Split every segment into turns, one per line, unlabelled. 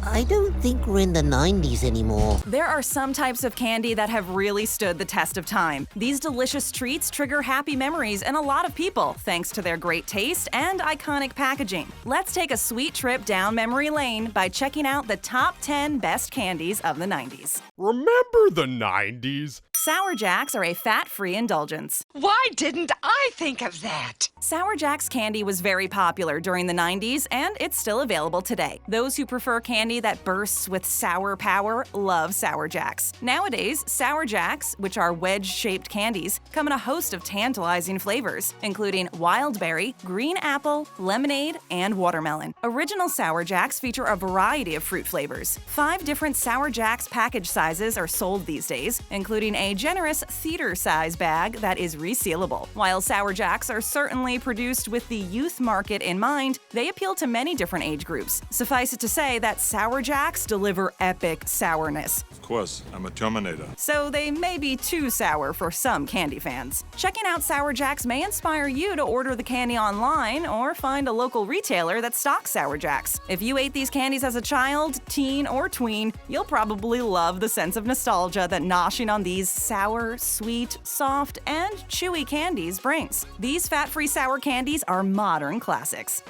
I don't think we're in the 90s anymore.
There are some types of candy that have really stood the test of time. These delicious treats trigger happy memories in a lot of people thanks to their great taste and iconic packaging. Let's take a sweet trip down memory lane by checking out the top 10 best candies of the 90s.
Remember the 90s?
Sour Jacks are a fat-free indulgence.
Why didn't I think of that?
Sour Jacks candy was very popular during the 90s, and it's still available today. Those who prefer candy that bursts with sour power love Sour Jacks. Nowadays, Sour Jacks, which are wedge-shaped candies, come in a host of tantalizing flavors, including wild berry, green apple, lemonade, and watermelon. Original Sour Jacks feature a variety of fruit flavors. 5 different Sour Jacks package sizes are sold these days, including a generous theater-size bag that is resealable. While Sour Jacks are certainly produced with the youth market in mind, they appeal to many different age groups. Suffice it to say that Sour Jacks deliver epic sourness.
Of course, I'm a Terminator.
So they may be too sour for some candy fans. Checking out Sour Jacks may inspire you to order the candy online or find a local retailer that stocks Sour Jacks. If you ate these candies as a child, teen, or tween, you'll probably love the sense of nostalgia that noshing on these sour, sweet, soft, and chewy candies brings. These fat-free sour candies are modern classics.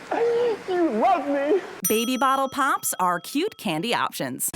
You love me!
Baby Bottle Pops are cute candy options.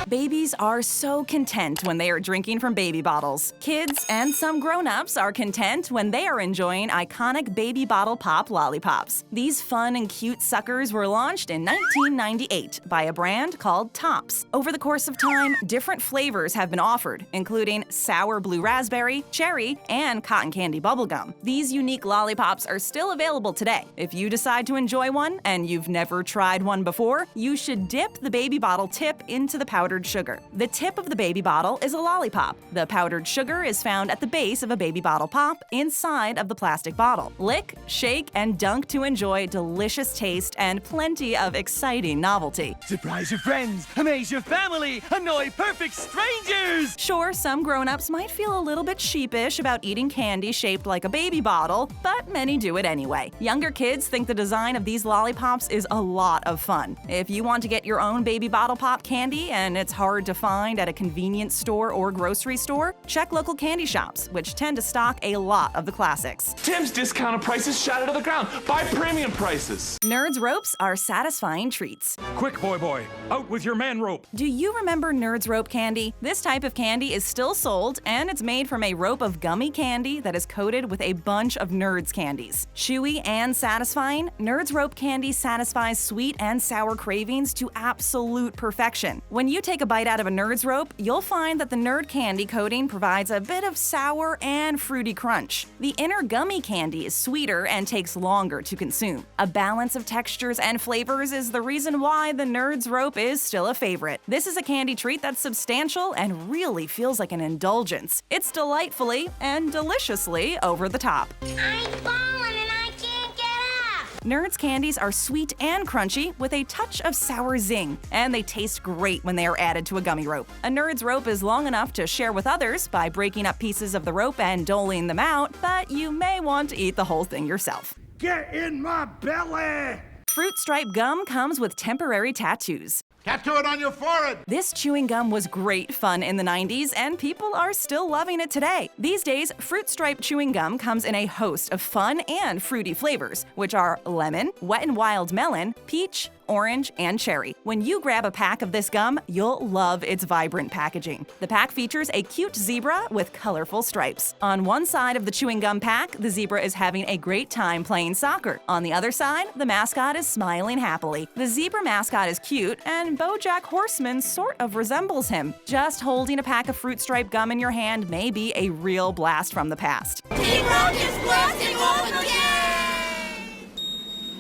Babies are so content when they are drinking from baby bottles. Kids and some grown-ups are content when they are enjoying iconic Baby Bottle Pop lollipops. These fun and cute suckers were launched in 1998 by a brand called Tops. Over the course of time, different flavors have been offered, including sour blue raspberry, cherry, and cotton candy bubblegum. These unique lollipops are still available today. If you decide to enjoy one and you've never tried one before, you should dip the baby bottle tip into the powdered sugar. The tip of the baby bottle is a lollipop. The powdered sugar is found at the base of a baby bottle pop inside of the plastic bottle. Lick, shake, and dunk to enjoy delicious taste and plenty of exciting novelty.
Surprise your friends, amaze your family, annoy perfect strangers!
Sure, some grown-ups might feel a little bit sheepish about eating candy shaped like a baby bottle, but many do it anyway. Younger kids think the design of these lollipops is a lot of fun. If you want to get your own baby bottle pop candy and it's hard to find at a convenience store or grocery store, check local candy shops, which tend to stock a lot of the classics.
Tim's discounted prices shot to the ground. Buy premium prices.
Nerds Ropes are satisfying treats.
Quick, boy, out with your man rope.
Do you remember Nerds Rope candy? This type of candy is still sold, and it's made from a rope of gummy candy that is coated with a bunch of Nerds candies. Chewy and satisfying, Nerds Rope candy satisfies sweet and sour cravings to absolute perfection. When you take a bite out of a Nerds Rope, you'll find that the Nerd candy coating provides a bit of sour and fruity crunch. The inner gummy candy is sweeter and takes longer to consume. A balance of textures and flavors is the reason why the Nerds Rope is still a favorite. This is a candy treat that's substantial and really feels like an indulgence. It's delightfully and deliciously over the top.
I'm falling and I can't get up!
Nerds candies are sweet and crunchy with a touch of sour zing, and they taste great when they are added to a gummy rope. A Nerds rope is long enough to share with others by breaking up pieces of the rope and doling them out, but you may want to eat the whole thing yourself.
Get in my belly!
Fruit Stripe gum comes with temporary tattoos.
Tattoo it on your forehead!
This chewing gum was great fun in the 90s, and people are still loving it today. These days, Fruit Stripe chewing gum comes in a host of fun and fruity flavors, which are lemon, wet and wild melon, peach, orange, and cherry. When you grab a pack of this gum, you'll love its vibrant packaging. The pack features a cute zebra with colorful stripes. On one side of the chewing gum pack, the zebra is having a great time playing soccer. On the other side, the mascot is smiling happily. The zebra mascot is cute, and BoJack Horseman sort of resembles him. Just holding a pack of Fruit Stripe gum in your hand may be a real blast from the past.
Team Rock is blasting off again!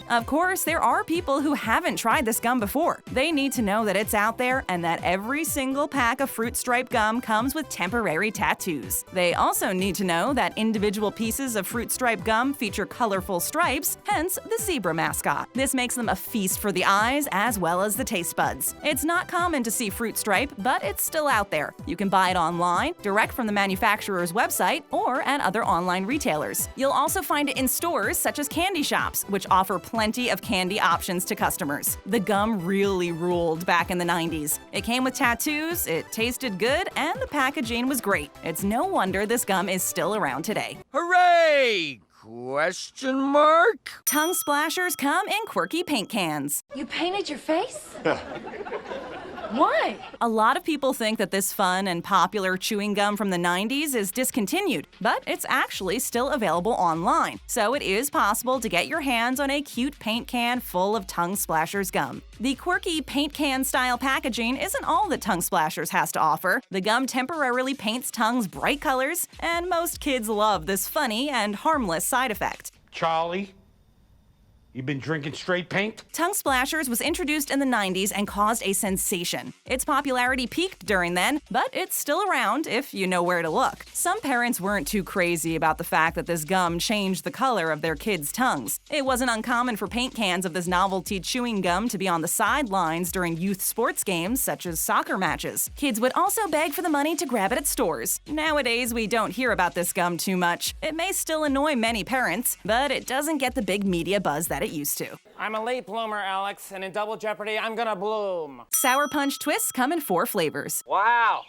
Of course, there are people who haven't tried this gum before. They need to know that it's out there and that every single pack of Fruit Stripe gum comes with temporary tattoos. They also need to know that individual pieces of Fruit Stripe gum feature colorful stripes, hence the zebra mascot. This makes them a feast for the eyes as well as the taste buds. It's not common to see Fruit Stripe, but it's still out there. You can buy it online, direct from the manufacturer's website, or at other online retailers. You'll also find it in stores such as candy shops, which offer plenty plenty of candy options to customers. The gum really ruled back in the 90s. It came with tattoos, it tasted good, and the packaging was great. It's no wonder this gum is still around today.
Hooray! Question mark?
Tongue splashers come in quirky paint cans.
You painted your face? Why?
A lot of people think that this fun and popular chewing gum from the 90s is discontinued, but it's actually still available online. So it is possible to get your hands on a cute paint can full of Tongue Splashers gum. The quirky paint can style packaging isn't all that Tongue Splashers has to offer. The gum temporarily paints tongues bright colors, and most kids love this funny and harmless side effect.
Charlie, you been drinking straight paint?
Tongue Splashers was introduced in the 90s and caused a sensation. Its popularity peaked during then, but it's still around if you know where to look. Some parents weren't too crazy about the fact that this gum changed the color of their kids' tongues. It wasn't uncommon for paint cans of this novelty chewing gum to be on the sidelines during youth sports games such as soccer matches. Kids would also beg for the money to grab it at stores. Nowadays, we don't hear about this gum too much. It may still annoy many parents, but it doesn't get the big media buzz that it used to.
I'm a late bloomer, Alex, and in Double Jeopardy, I'm gonna bloom.
Sour Punch Twists come in 4 flavors.
Wow.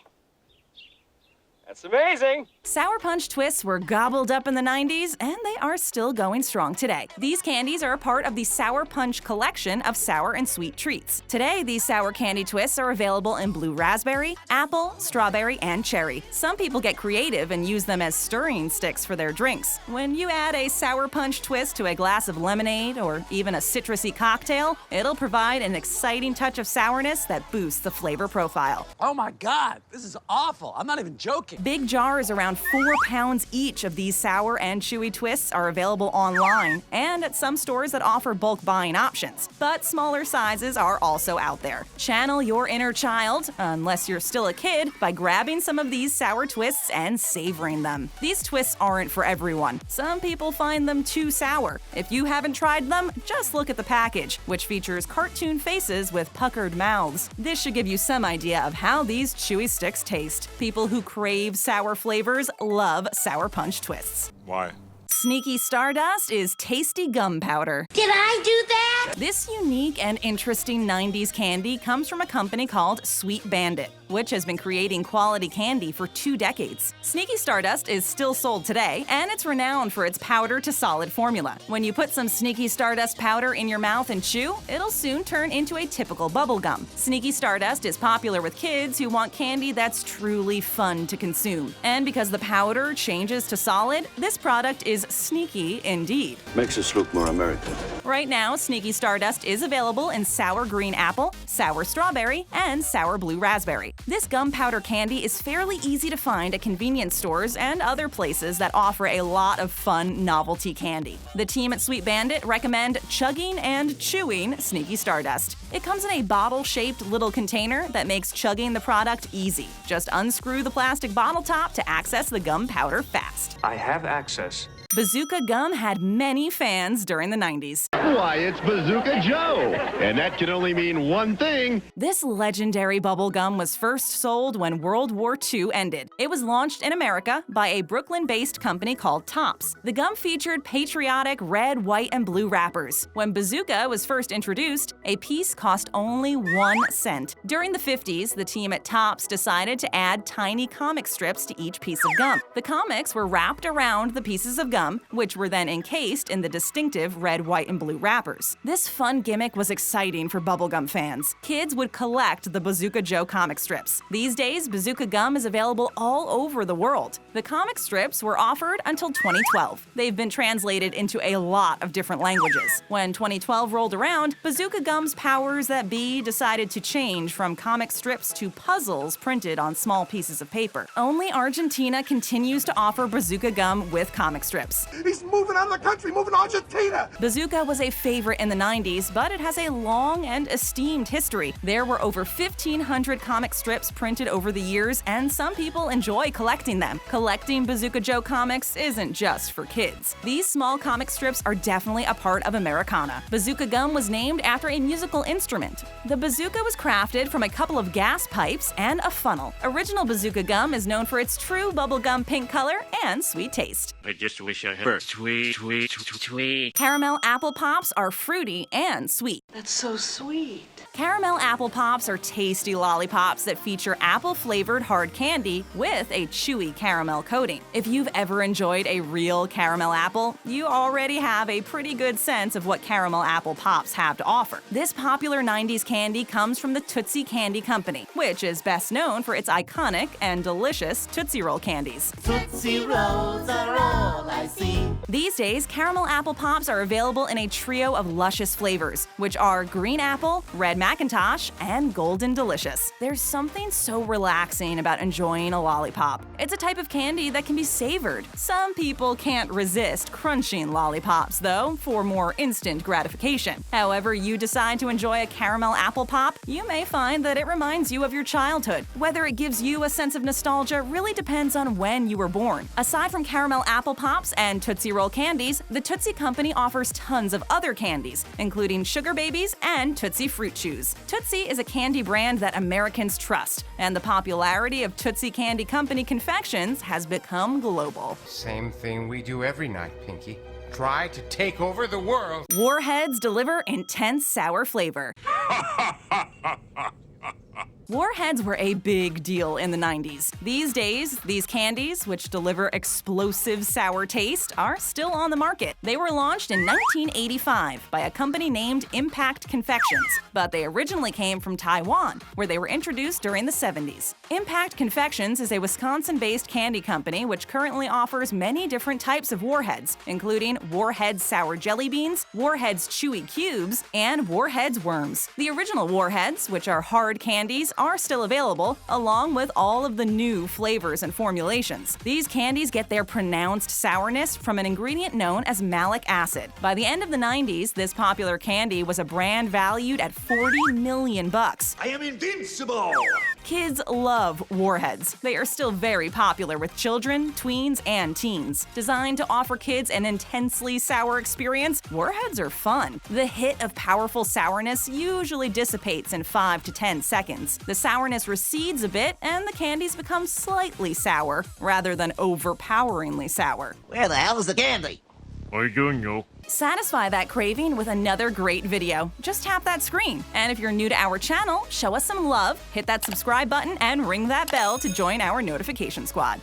That's amazing.
Sour Punch Twists were gobbled up in the 90s, and they are still going strong today. These candies are a part of the Sour Punch collection of sour and sweet treats. Today, these sour candy twists are available in blue raspberry, apple, strawberry, and cherry. Some people get creative and use them as stirring sticks for their drinks. When you add a Sour Punch twist to a glass of lemonade or even a citrusy cocktail, it'll provide an exciting touch of sourness that boosts the flavor profile.
Oh my God, this is awful. I'm not even joking.
Big jars around 4 pounds each of these sour and chewy twists are available online and at some stores that offer bulk buying options. But smaller sizes are also out there. Channel your inner child, unless you're still a kid, by grabbing some of these sour twists and savoring them. These twists aren't for everyone. Some people find them too sour. If you haven't tried them, just look at the package, which features cartoon faces with puckered mouths. This should give you some idea of how these chewy sticks taste. People who crave sour flavors love Sour Punch Twists.
Why?
Sneaky Stardust is tasty gum powder.
Did I do that?
This unique and interesting 90s candy comes from a company called Sweet Bandit, which has been creating quality candy for 2 decades. Sneaky Stardust is still sold today, and it's renowned for its powder-to-solid formula. When you put some Sneaky Stardust powder in your mouth and chew, it'll soon turn into a typical bubble gum. Sneaky Stardust is popular with kids who want candy that's truly fun to consume. And because the powder changes to solid, this product is sneaky indeed.
Makes us look more American.
Right now, Sneaky Stardust is available in sour green apple, sour strawberry, and sour blue raspberry. This gum powder candy is fairly easy to find at convenience stores and other places that offer a lot of fun novelty candy. The team at Sweet Bandit recommend chugging and chewing Sneaky Stardust. It comes in a bottle-shaped little container that makes chugging the product easy. Just unscrew the plastic bottle top to access the gum powder fast.
I have access.
Bazooka gum had many fans during the 90s.
Why, it's Bazooka Joe. And that can only mean one thing.
This legendary bubble gum was first sold when World War II ended. It was launched in America by a Brooklyn-based company called Tops. The gum featured patriotic red, white, and blue wrappers. When Bazooka was first introduced, a piece cost only 1 cent. During the 50s, the team at Tops decided to add tiny comic strips to each piece of gum. The comics were wrapped around the pieces of gum, which were then encased in the distinctive red, white, and blue wrappers. This fun gimmick was exciting for bubblegum fans. Kids would collect the Bazooka Joe comic strips. These days, Bazooka gum is available all over the world. The comic strips were offered until 2012. They've been translated into a lot of different languages. When 2012 rolled around, Bazooka gum's powers that be decided to change from comic strips to puzzles printed on small pieces of paper. Only Argentina continues to offer Bazooka gum with comic strips.
He's moving out of the country, moving to Argentina.
Bazooka was a favorite in the 90s, but it has a long and esteemed history. There were over 1,500 comic strips printed over the years, and some people enjoy collecting them. Collecting Bazooka Joe comics isn't just for kids. These small comic strips are definitely a part of Americana. Bazooka gum was named after a musical instrument. The bazooka was crafted from a couple of gas pipes and a funnel. Original Bazooka gum is known for its true bubblegum pink color and sweet taste.
I just wish
Sweet.
Caramel apple pops are fruity and sweet.
That's so sweet.
Caramel apple pops are tasty lollipops that feature apple-flavored hard candy with a chewy caramel coating. If you've ever enjoyed a real caramel apple, you already have a pretty good sense of what caramel apple pops have to offer. This popular 90s candy comes from the Tootsie Candy Company, which is best known for its iconic and delicious Tootsie Roll candies.
Tootsie Rolls are all I see.
These days, caramel apple pops are available in a trio of luscious flavors, which are green apple, red Macintosh, and golden delicious. There's something so relaxing about enjoying a lollipop. It's a type of candy that can be savored. Some people can't resist crunching lollipops, though, for more instant gratification. However you decide to enjoy a caramel apple pop, you may find that it reminds you of your childhood. Whether it gives you a sense of nostalgia really depends on when you were born. Aside from caramel apple pops and Tootsie Roll candies, the Tootsie Company offers tons of other candies, including Sugar Babies and Tootsie Fruit Chews. Tootsie is a candy brand that Americans trust, and the popularity of Tootsie Candy Company confections has become global.
Same thing we do every night, Pinky. Try to take over the world.
Warheads deliver intense sour flavor. Warheads were a big deal in the 90s. These days, these candies, which deliver explosive sour taste, are still on the market. They were launched in 1985 by a company named Impact Confections, but they originally came from Taiwan, where they were introduced during the 70s. Impact Confections is a Wisconsin-based candy company which currently offers many different types of Warheads, including Warheads Sour Jelly Beans, Warheads Chewy Cubes, and Warheads Worms. The original Warheads, which are hard candies, are still available, along with all of the new flavors and formulations. These candies get their pronounced sourness from an ingredient known as malic acid. By the end of the 90s, this popular candy was a brand valued at $40 million.
I am invincible!
Kids love Warheads. They are still very popular with children, tweens, and teens. Designed to offer kids an intensely sour experience, Warheads are fun. The hit of powerful sourness usually dissipates in 5 to 10 seconds. The sourness recedes a bit, and the candies become slightly sour, rather than overpoweringly sour.
Where the hell is the candy?
Satisfy that craving with another great video. Just tap that screen. And if you're new to our channel, show us some love, hit that subscribe button, and ring that bell to join our notification squad.